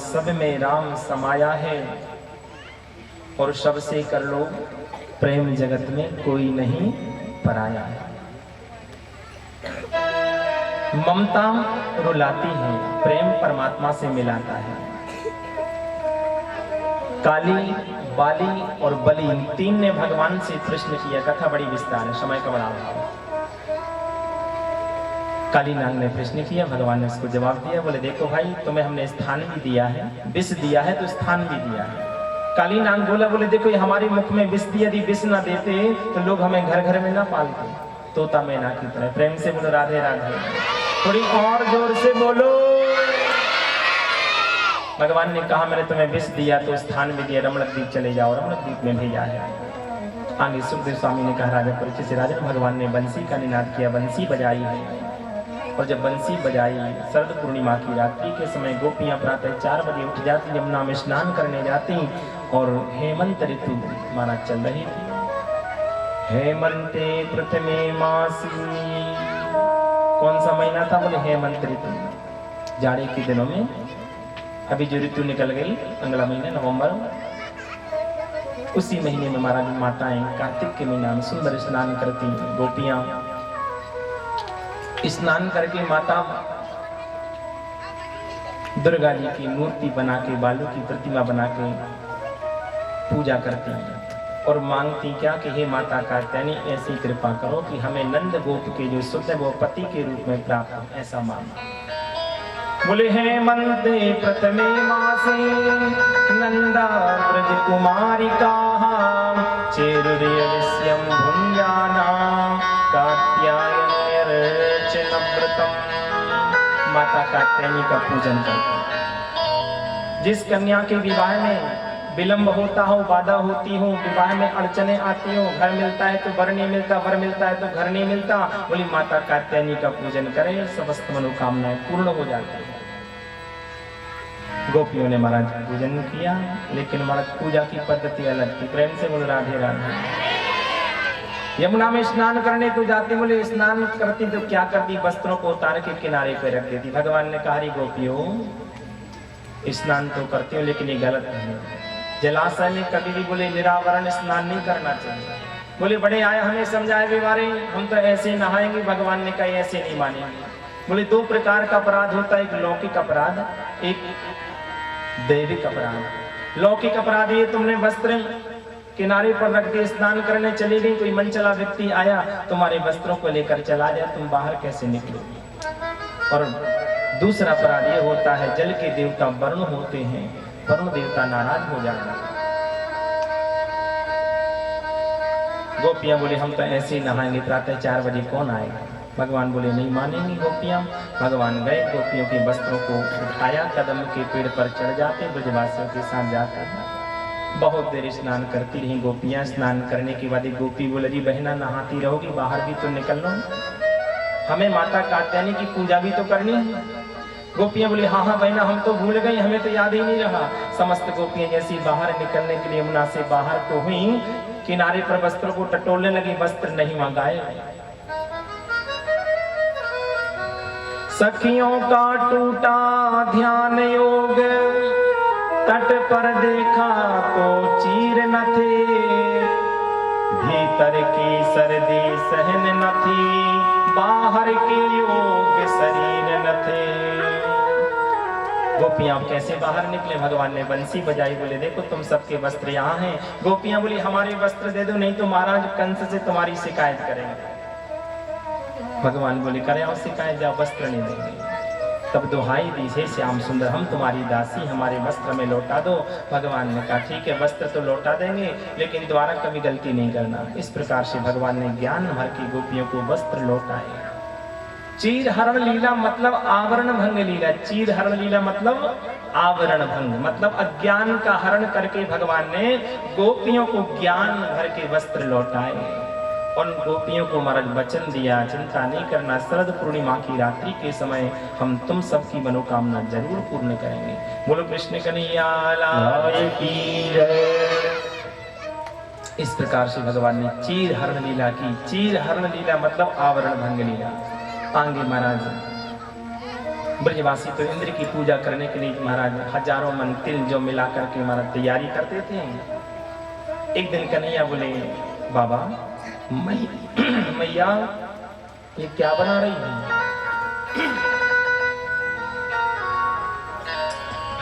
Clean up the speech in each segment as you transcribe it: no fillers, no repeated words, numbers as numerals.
सब में राम समाया है, और सबसे कर लो प्रेम, जगत में कोई नहीं पराया है। ममता रुलाती है, प्रेम परमात्मा से मिलाता है। काली, बाली और बलि, इन तीन ने भगवान से प्रश्न किया। कथा बड़ी विस्तार है, समय का बड़ा अभाव है। काली नाग ने प्रश्न किया, भगवान ने उसको जवाब दिया। बोले देखो भाई, तुम्हें हमने स्थान भी दिया है, विष दिया है तो स्थान भी दिया है। काली नाग बोला, बोले देखो ये हमारे मुख में विष दिया, यदि विष ना देते तो लोग हमें घर घर में ना पालते, तोता मैना की तरह। प्रेम से बोलो राधे राधे, थोड़ी और जोर से बोलो। भगवान ने कहा मैंने तुम्हें विष दिया तो स्थान भी दिया, रमणक द्वीप चले जाओ। रमणक द्वीप में भेजा है। आगे सुखदेव स्वामी ने कहा राजा परीक्षित से, राजा भगवान ने बंसी का निनाद किया, बंसी बजाई है। और जब बंसी बजाई, शरद पूर्णिमा की रात्रि के समय गोपियां प्रातः 4 बजे उठ जाती, यमुना में स्नान करने जाती, और हेमंत ऋतु माना चल रही थी। हेमंते प्रथमे मासी, कौन सा महीना था? बोले हेमंत ऋतु, जाड़े के दिनों में। अभी जो ऋतु निकल गई अगला महीना नवंबर, उसी महीने में महाराज माताएं कार्तिक के महीना में सुंदर स्नान करती। गोपियां स्नान करके माता दुर्गा जी की मूर्ति बना के, बालू की प्रतिमा बना के पूजा करती हैं और मांगती क्या कि हे माता कात्यायनी, ऐसी कृपा करो कि हमें नंद गोप के जो सुत है वो पति के रूप में प्राप्त हो, ऐसा मांगा। बोले हेमंते प्रथमे मासे नंदा ब्रज कुमारिका चेरुर्यस्यं भुञ्जानां कात्यायन व्रतम। माता कात्यायनी का पूजन करते। जिस कन्या के विवाह में विलंब होता हो, बाधा होती हो, विवाह में अड़चने आती हो, घर मिलता है तो वर नहीं मिलता, वर मिलता है तो घर नहीं मिलता, बोली माता कात्यायनी का पूजन करें, समस्त मनोकामनाएं पूर्ण हो जाती है। गोपियों ने महाराज पूजन किया, लेकिन महाराज पूजा की पद्धति अलग थी। प्रेम से बोल राधे राधे। यमुना में स्नान करने तो जाती, बोले स्नान करती तो क्या करती? वस्त्रों को उतार के किनारे पे रख देती। भगवान ने कहा गोपियों, स्नान तो करती हो लेकिन ये गलत है। जलाशय में कभी भी बोले निरावरण स्नान नहीं करना चाहिए। बोले बड़े आए हमें समझाए बीमारे, हम तो ऐसे नहाएंगे। भगवान ने कहा ऐसे नहीं मानेंगे। बोले 2 प्रकार का अपराध होता है, एक लौकिक अपराध, एक दैविक अपराध। लौकिक अपराध ये, तुमने वस्त्र किनारे पर रख के स्नान करने चली गई, कोई मनचला व्यक्ति आया तुम्हारे वस्त्रों को लेकर चला जाए, तुम बाहर कैसे निकलोगे? और दूसरा अपराध ये होता है, जल के देवता वरुण होते हैं, वरुण देवता नाराज हो जाते हैं। गोपियां बोले हम तो ऐसे ही नहाएंगे, प्रातः 4 बजे कौन आएगा? भगवान बोले नहीं मानेंगी गोपियां। भगवान गए, गोपियों के वस्त्रों को उठाया, कदम के पेड़ पर चढ़ जाते, ब्रजवासियों के साथ जाते। बहुत देर स्नान करती रही गोपियां। स्नान करने के बाद एक गोपी बोले जी बहना नहाती रहोगी, बाहर भी तो निकल लो, हमें माता कात्यायनी की पूजा भी तो करनी है। गोपियां बोली हाँ हाँ बहना, हम तो भूल गई, हमें तो याद ही नहीं रहा। समस्त गोपियां जैसी बाहर निकलने के लिए यमुना से बाहर तो हुई, किनारे पर वस्त्रों को टटोलने लगी, वस्त्र नहीं मंगाए। सखियों का टूटा ध्यान योग, तट पर देखा तो चीर न थे, भीतर की सर्दी सहन न थी, बाहर के योग शरीर न थे। गोपियां कैसे बाहर निकले? भगवान ने बंसी बजाई, बोले देखो तुम सबके वस्त्र यहाँ हैं। गोपियां बोली हमारे वस्त्र दे दो, नहीं तो महाराज कंस से तुम्हारी शिकायत करेंगे। भगवान बोले करे आओ शिकायत, जाओ वस्त्र नहीं देंगे। तब दुहाई दी, हे श्याम सुंदर हम तुम्हारी दासी, हमारे वस्त्र में लौटा दो। भगवान ने कहा ठीक है वस्त्र तो लौटा देंगे, लेकिन दोबारा कभी गलती नहीं करना। इस प्रकार से भगवान ने ज्ञान भर की गोपियों को वस्त्र लौटाए। चीर हरण लीला मतलब आवरण भंग लीला। चीर हरण लीला मतलब आवरण भंग, मतलब अज्ञान का हरण करके भगवान ने गोपियों को ज्ञान भर के वस्त्र लौटाए। उन गोपियों को महाराज वचन दिया, चिंता नहीं करना, शरद पूर्णिमा की रात्रि के समय हम तुम सबकी मनोकामना जरूर पूर्ण करेंगे। बोलो कृष्ण कन्हैया लाल की जय। इस प्रकार से भगवान ने चीर हरण लीला की। चीर हरण लीला मतलब आवरण भंग लीला। आगे महाराज ब्रजवासी तो इंद्र की पूजा करने के लिए महाराज हजारों मन तिल जो मिला करके महाराज तैयारी करते थे। एक दिन कन्हैया बोले बाबा मैया ये क्या बना रही है?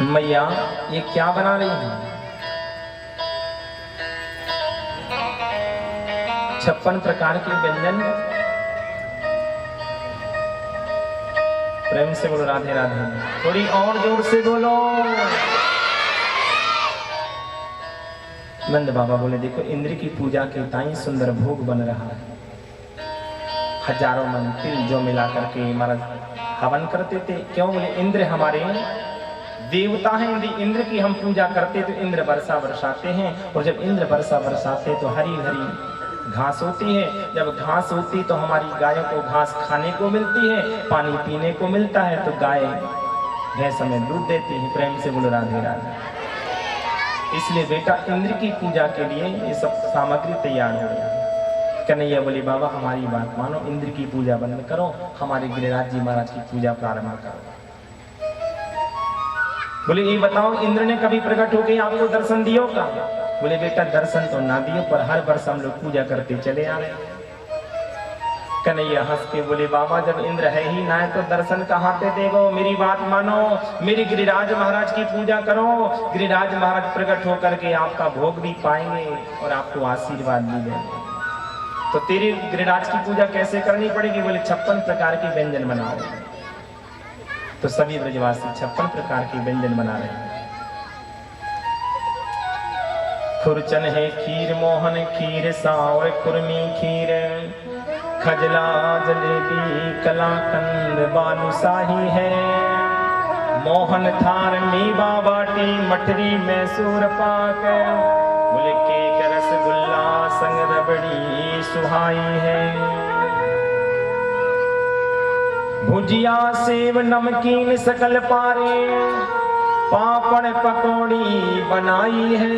मैया ये क्या बना रही है? 56 प्रकार के व्यंजन। प्रेम से बोलो राधे राधे। थोड़ी और जोर से बोलो। नंद बाबा बोले देखो इंद्र की पूजा के ताई सुंदर भोग बन रहा है। हजारों मन तिल जो मिला करके महाराज हवन करते थे। क्यों? बोले इंद्र हमारे देवता हैं। यदि इंद्र की हम पूजा करते तो इंद्र वर्षा बरसाते हैं, और जब इंद्र वर्षा बरसाते तो हरी हरी घास होती है। जब घास होती तो हमारी गायों को घास खाने को मिलती है, पानी पीने को मिलता है, तो गाय भैंस हमें दूध देती है। प्रेम से बोलो राधे राधे। इसलिए बेटा इंद्र की पूजा के लिए ये सब सामग्री तैयार हो गया। कन्हैया बोली बाबा हमारी बात मानो, इंद्र की पूजा बंद करो, हमारे गिरिराज जी महाराज की पूजा प्रारंभ करो। बोले ये बताओ इंद्र ने कभी प्रकट होकर आपको दर्शन दियो का? बोले बेटा दर्शन तो ना दियो, पर हर वर्ष हम लोग पूजा करते चले आ रहे। कन्हैया हंस के बोले बाबा जब इंद्र है ही ना है तो दर्शन कहाँ पे देगो? मेरी बात मानो, मेरी गिरिराज महाराज की पूजा करो। गिरिराज महाराज प्रकट होकर के आपका भोग भी पाएंगे और आपको आशीर्वाद भी देंगे। तो तेरी गिरिराज की पूजा कैसे करनी पड़ेगी? बोले 56 प्रकार के व्यंजन बनाओ। तो सभी ब्रजवासी 56 प्रकार के व्यंजन बना रहे हैं। खुरचन है खीर मोहन खीर सावर कुर्मी खीर, खजला जलेबी कलाकंद बालूशाही है। मोहन थार मेवा बाटी मठरी मैसूर पाक, बोले केक रसगुल्ला संग रबड़ी सुहाई है। भुजिया सेव नमकीन सकल पारे, पापड़ पकौड़ी बनाई है।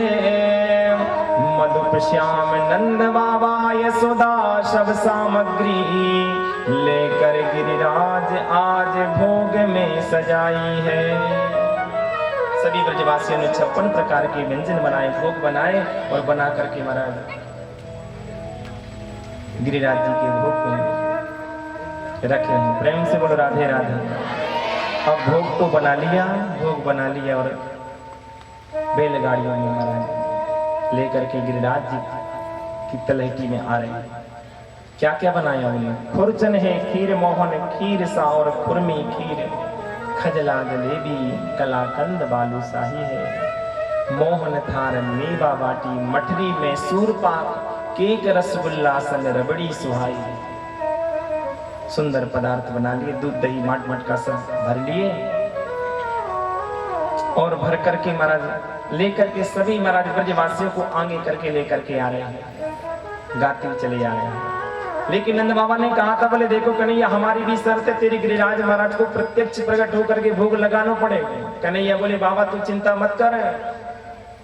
मधुप श्याम नंद बाबा यशोदा सब सामग्री, लेकर गिरिराज आज भोग में सजाई है। सभी ब्रजवासियों ने 56 प्रकार के व्यंजन बनाए, भोग बनाए और बना करके महाराज गिरिराज जी के भोग में रखे हैं। प्रेम से बोलो राधे राधे। अब भोग तो बना लिया, भोग बना लिया और बैलगाड़ियों में महाराज लेकर के गिरिराज जी की तलहटी में आ रहे हैं। क्या क्या बनाया उन्होंने? खुरचन है खीर मोहन खीर सा और खुरमी खीर, खजला जलेबी कलाकंद बालूशाही है। मोहन थार मेवा बाटी मठरी में सूर पाक, केक रसगुल्ला संग रबड़ी सुहाई है। सुंदर पदार्थ बना लिए, दूध दही माट माट का सब भर लिए और भर करके महाराज लेकर के सभी महाराज ब्रजवासियों को आगे करके लेकर के आ रहे हैं, गाते चले आ रहे हैं। लेकिन नंद बाबा ने कहा था बोले देखो कन्हैया हमारी भी शर्त है, तेरी गिरिराज महाराज को प्रत्यक्ष प्रकट होकर के भोग लगाना पड़ेगा। कन्हैया बोले बाबा तू चिंता मत कर,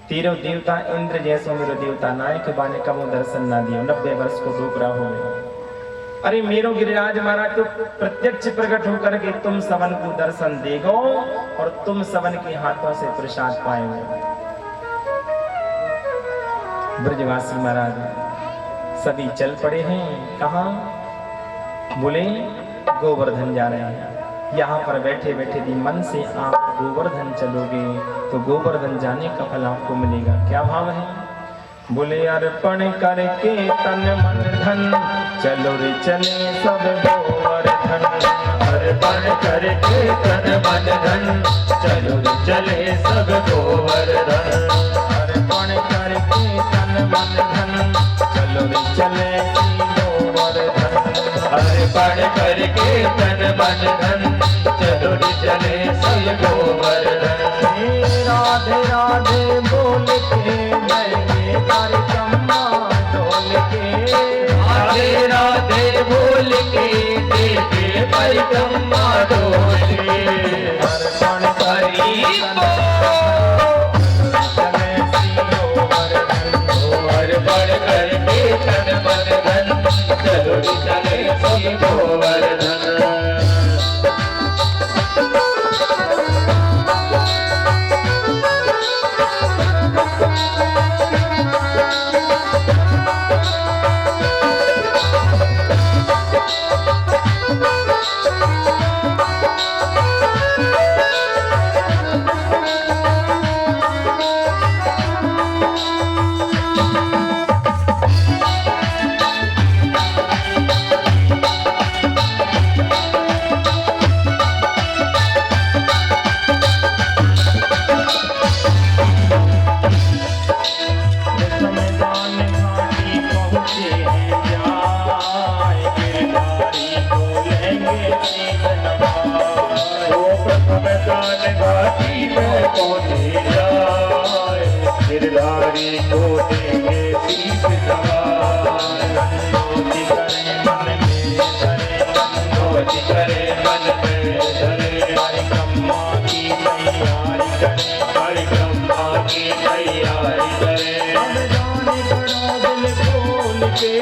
तेरो देवता इंद्र जैसो मेरो देवता नायक बाने कबो दर्शन ना दियो, 90 वर्ष को डोकरा हो गए। अरे मेरो गिरिराज महाराज तो प्रत्यक्ष प्रकट होकर के तुम सबन को दर्शन देगो और तुम सबन के हाथों से प्रसाद पाएंगे। ब्रजवासी महाराज सभी चल पड़े हैं। कहाँ? बोले गोवर्धन जा रहे हैं। यहाँ पर बैठे बैठे भी मन से आप गोवर्धन चलोगे तो गोवर्धन जाने का फल आपको मिलेगा। क्या भाव है? बोले अर्पण करके तन मन धन, चलो रे चले सब गोवर्धन। अर्पण करके तन मन धन, चलो रे चले सब गोवर्धन। अर्पण करके तन मन धन, चलो रे चले गोवर्धन। अर्पण करके तन मन धन, चलो रे चले सब गोवर्धन। राधे राधे बोल के मैं परिक्रमा डोल के, राधे राधे बोल के देवे परिक्रमा डोल के। अर्पण करी चले गोवर्धन, अर्पण करके तन मन धन, चलो चले गोवर्धन। हरि को देंगे शीश नवाए। गंगोत्री करे मन में धरे, गंगोत्री करे मन में धरे, परिक्रमा की तैयारी करे, परिक्रमा की तैयारी करे। अब जाने करो दिल खोल के